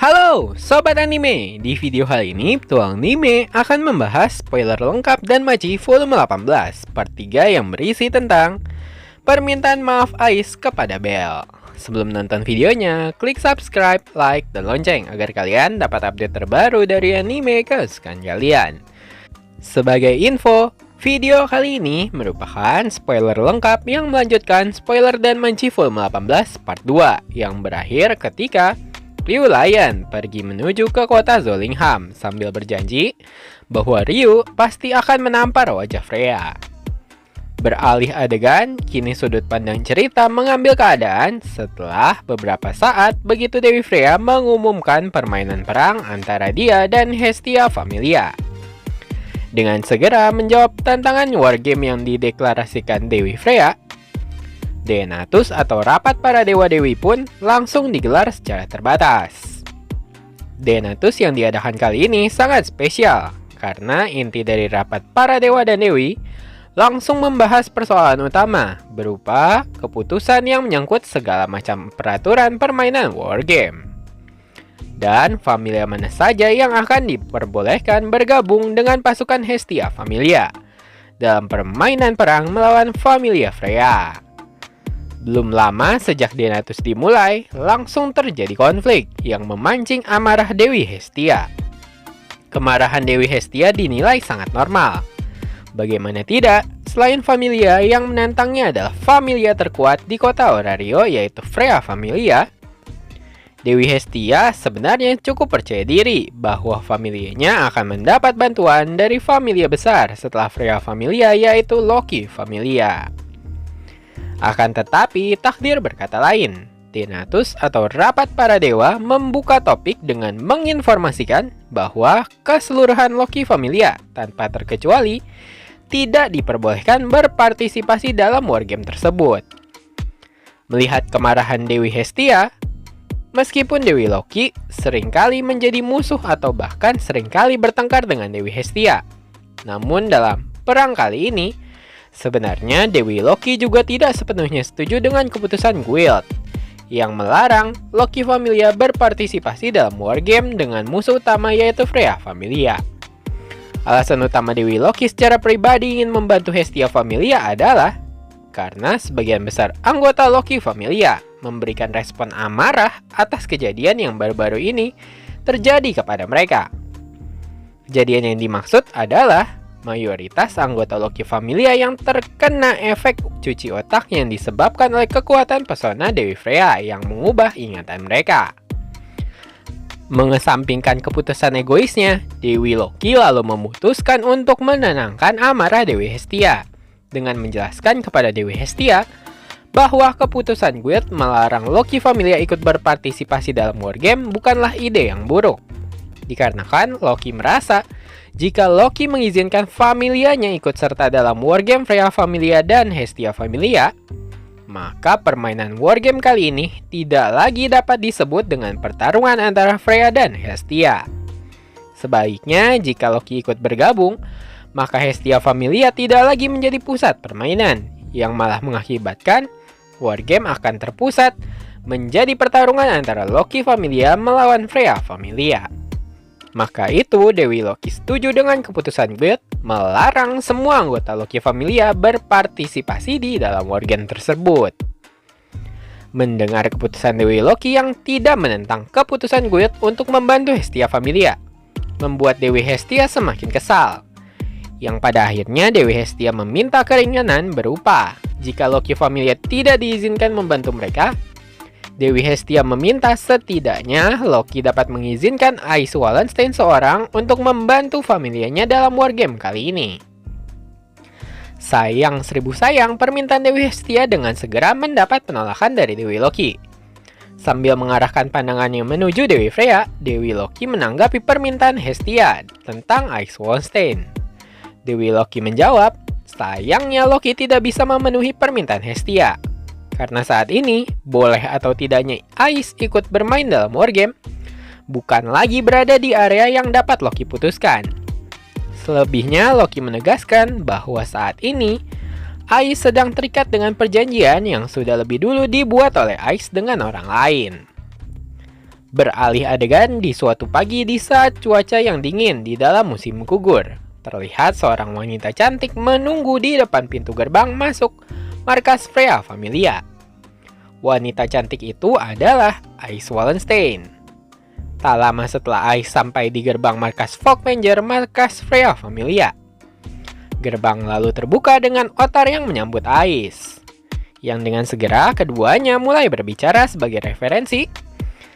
Halo Sobat Anime, di video kali ini Tuang Anime akan membahas spoiler lengkap dan Machi volume 18 part 3 yang berisi tentang permintaan maaf Ais kepada Belle. Sebelum nonton videonya, klik subscribe, like, dan lonceng agar kalian dapat update terbaru dari anime kesukaan kalian. Sebagai info, video kali ini merupakan spoiler lengkap yang melanjutkan spoiler dan Machi volume 18 part 2 yang berakhir ketika Ryu Lion pergi menuju ke kota Zollingham sambil berjanji bahwa Ryu pasti akan menampar wajah Freya. Beralih adegan, kini sudut pandang cerita mengambil keadaan setelah beberapa saat begitu Dewi Freya mengumumkan permainan perang antara dia dan Hestia Familia. Dengan segera menjawab tantangan wargame yang dideklarasikan Dewi Freya, Denatus atau rapat para dewa-dewi pun langsung digelar secara terbatas. Denatus yang diadakan kali ini sangat spesial karena inti dari rapat para dewa dan dewi langsung membahas persoalan utama berupa keputusan yang menyangkut segala macam peraturan permainan wargame. Dan familia mana saja yang akan diperbolehkan bergabung dengan pasukan Hestia Familia dalam permainan perang melawan Familia Freya. Belum lama sejak Denatus dimulai, langsung terjadi konflik yang memancing amarah Dewi Hestia. Kemarahan Dewi Hestia dinilai sangat normal. Bagaimana tidak, selain Familia yang menantangnya adalah Familia terkuat di kota Orario yaitu Freya Familia, Dewi Hestia sebenarnya cukup percaya diri bahwa familianya akan mendapat bantuan dari Familia besar setelah Freya Familia yaitu Loki Familia. Akan tetapi, takdir berkata lain. Denatus atau rapat para dewa membuka topik dengan menginformasikan bahwa keseluruhan Loki Familia tanpa terkecuali tidak diperbolehkan berpartisipasi dalam wargame tersebut. Melihat kemarahan Dewi Hestia, meskipun Dewi Loki seringkali menjadi musuh atau bahkan seringkali bertengkar dengan Dewi Hestia, namun dalam perang kali ini, sebenarnya Dewi Loki juga tidak sepenuhnya setuju dengan keputusan Guild yang melarang Loki Familia berpartisipasi dalam wargame dengan musuh utama yaitu Freya Familia. Alasan utama Dewi Loki secara pribadi ingin membantu Hestia Familia adalah karena sebagian besar anggota Loki Familia memberikan respon amarah atas kejadian yang baru-baru ini terjadi kepada mereka. Kejadian yang dimaksud adalah mayoritas anggota Loki Familia yang terkena efek cuci otak yang disebabkan oleh kekuatan pesona Dewi Freya yang mengubah ingatan mereka. Mengesampingkan keputusan egoisnya, Dewi Loki lalu memutuskan untuk menenangkan amarah Dewi Hestia dengan menjelaskan kepada Dewi Hestia bahwa keputusan Guild melarang Loki Familia ikut berpartisipasi dalam wargame bukanlah ide yang buruk. Dikarenakan Loki merasa jika Loki mengizinkan familianya ikut serta dalam wargame Freya Familia dan Hestia Familia, maka permainan wargame kali ini tidak lagi dapat disebut dengan pertarungan antara Freya dan Hestia. Sebaliknya, jika Loki ikut bergabung, maka Hestia Familia tidak lagi menjadi pusat permainan, yang malah mengakibatkan wargame akan terpusat menjadi pertarungan antara Loki Familia melawan Freya Familia. Maka itu Dewi Loki setuju dengan keputusan Guild melarang semua anggota Loki Familia berpartisipasi di dalam wargame tersebut. Mendengar keputusan Dewi Loki yang tidak menentang keputusan Guild untuk membantu Hestia Familia, membuat Dewi Hestia semakin kesal. Yang pada akhirnya Dewi Hestia meminta keringanan berupa jika Loki Familia tidak diizinkan membantu mereka, Dewi Hestia meminta setidaknya Loki dapat mengizinkan Ais Wallenstein seorang untuk membantu familianya dalam wargame kali ini. Sayang seribu sayang, permintaan Dewi Hestia dengan segera mendapat penolakan dari Dewi Loki. Sambil mengarahkan pandangannya menuju Dewi Freya, Dewi Loki menanggapi permintaan Hestia tentang Ais Wallenstein. Dewi Loki menjawab, sayangnya Loki tidak bisa memenuhi permintaan Hestia. Karena saat ini, boleh atau tidaknya Ais ikut bermain dalam wargame, bukan lagi berada di area yang dapat Loki putuskan. Selebihnya, Loki menegaskan bahwa saat ini, Ais sedang terikat dengan perjanjian yang sudah lebih dulu dibuat oleh Ais dengan orang lain. Beralih adegan di suatu pagi di saat cuaca yang dingin di dalam musim gugur. Terlihat seorang wanita cantik menunggu di depan pintu gerbang masuk markas Freya Familia. Wanita cantik itu adalah Ice Wallenstein. Tak lama setelah Ice sampai di gerbang markas Folkvanger markas Freya Familia, gerbang lalu terbuka dengan Ottar yang menyambut Ice. Yang dengan segera keduanya mulai berbicara sebagai referensi.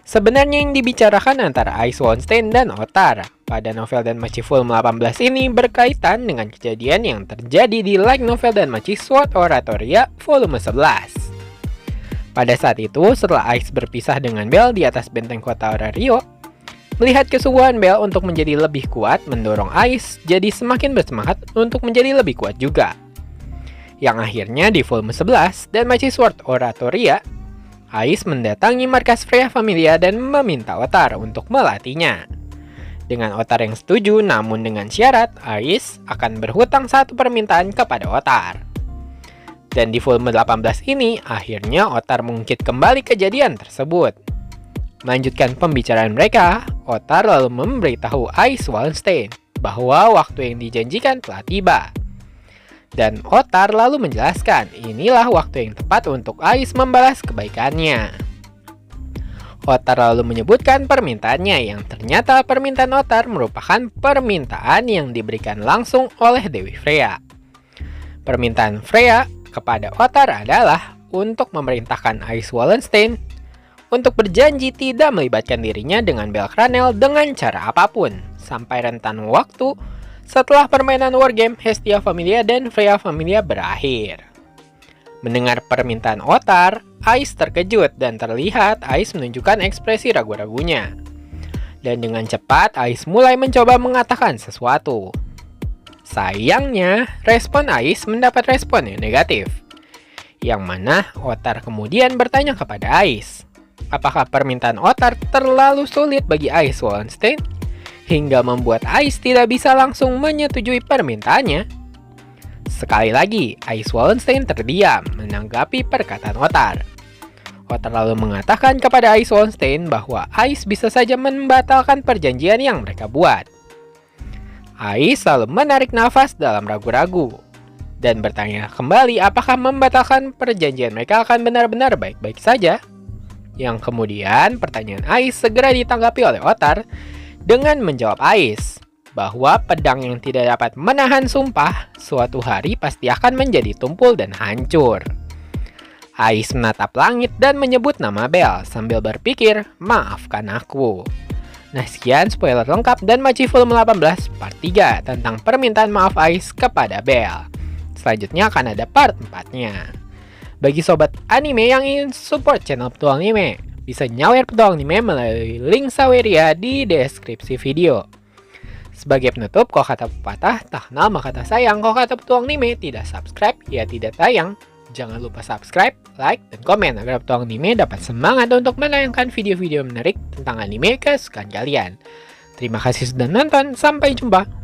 Sebenarnya yang dibicarakan antara Ice Wallenstein dan Ottar pada novel Danmachi Volume 18 ini berkaitan dengan kejadian yang terjadi di light novel Danmachi Sword Oratoria Volume 11. Pada saat itu, setelah Ice berpisah dengan Belle di atas benteng kota Orario, melihat kesungguhan Belle untuk menjadi lebih kuat mendorong Ice jadi semakin bersemangat untuk menjadi lebih kuat juga. Yang akhirnya di volume 11 Danmachi Sword Oratoria, Ice mendatangi markas Freya Familia dan meminta Ottar untuk melatihnya. Dengan Ottar yang setuju, namun dengan syarat Ice akan berhutang satu permintaan kepada Ottar. Dan di volume 18 ini, akhirnya Ottar mengungkit kembali kejadian tersebut. Melanjutkan pembicaraan mereka, Ottar lalu memberitahu Ice Wallenstein bahwa waktu yang dijanjikan telah tiba. Dan Ottar lalu menjelaskan, inilah waktu yang tepat untuk Ice membalas kebaikannya. Ottar lalu menyebutkan permintaannya yang ternyata permintaan Ottar merupakan permintaan yang diberikan langsung oleh Dewi Freya. Permintaan Freya kepada Ottar adalah untuk memerintahkan Ice Wallenstein untuk berjanji tidak melibatkan dirinya dengan Belle Cranel dengan cara apapun, sampai rentan waktu setelah permainan wargame Hestia Familia dan Freya Familia berakhir. Mendengar permintaan Ottar, Ice terkejut dan terlihat Ice menunjukkan ekspresi ragu-ragunya. Dan dengan cepat Ice mulai mencoba mengatakan sesuatu. Sayangnya, respon Ice mendapat respon yang negatif. Yang mana Ottar kemudian bertanya kepada Ice, apakah permintaan Ottar terlalu sulit bagi Ice Wallenstein hingga membuat Ice tidak bisa langsung menyetujui permintaannya? Sekali lagi, Ice Wallenstein terdiam menanggapi perkataan Ottar. Ottar lalu mengatakan kepada Ice Wallenstein bahwa Ice bisa saja membatalkan perjanjian yang mereka buat. Ice lalu menarik nafas dalam ragu-ragu dan bertanya kembali apakah membatalkan perjanjian mereka akan benar-benar baik-baik saja. Yang kemudian pertanyaan Ice segera ditanggapi oleh Ottar dengan menjawab Ice bahwa pedang yang tidak dapat menahan sumpah suatu hari pasti akan menjadi tumpul dan hancur. Ice menatap langit dan menyebut nama Belle sambil berpikir, maafkan aku. Nah sekian spoiler lengkap Danmachi Volume 18 part 3 tentang permintaan maaf Ice kepada Belle. Selanjutnya akan ada part 4-nya. Bagi sobat anime yang ingin support channel Petualang Anime, bisa nyawer Petualang Anime melalui link Saweria di deskripsi video. Sebagai penutup, kalau kata pepatah, tak kenal maka tak sayang. Kalau kata Petualang Anime, tidak subscribe, ya tidak tayang. Jangan lupa subscribe, like, dan komen agar Petualang Anime dapat semangat untuk menayangkan video-video menarik tentang anime kesukaan kalian. Terima kasih sudah nonton, sampai jumpa.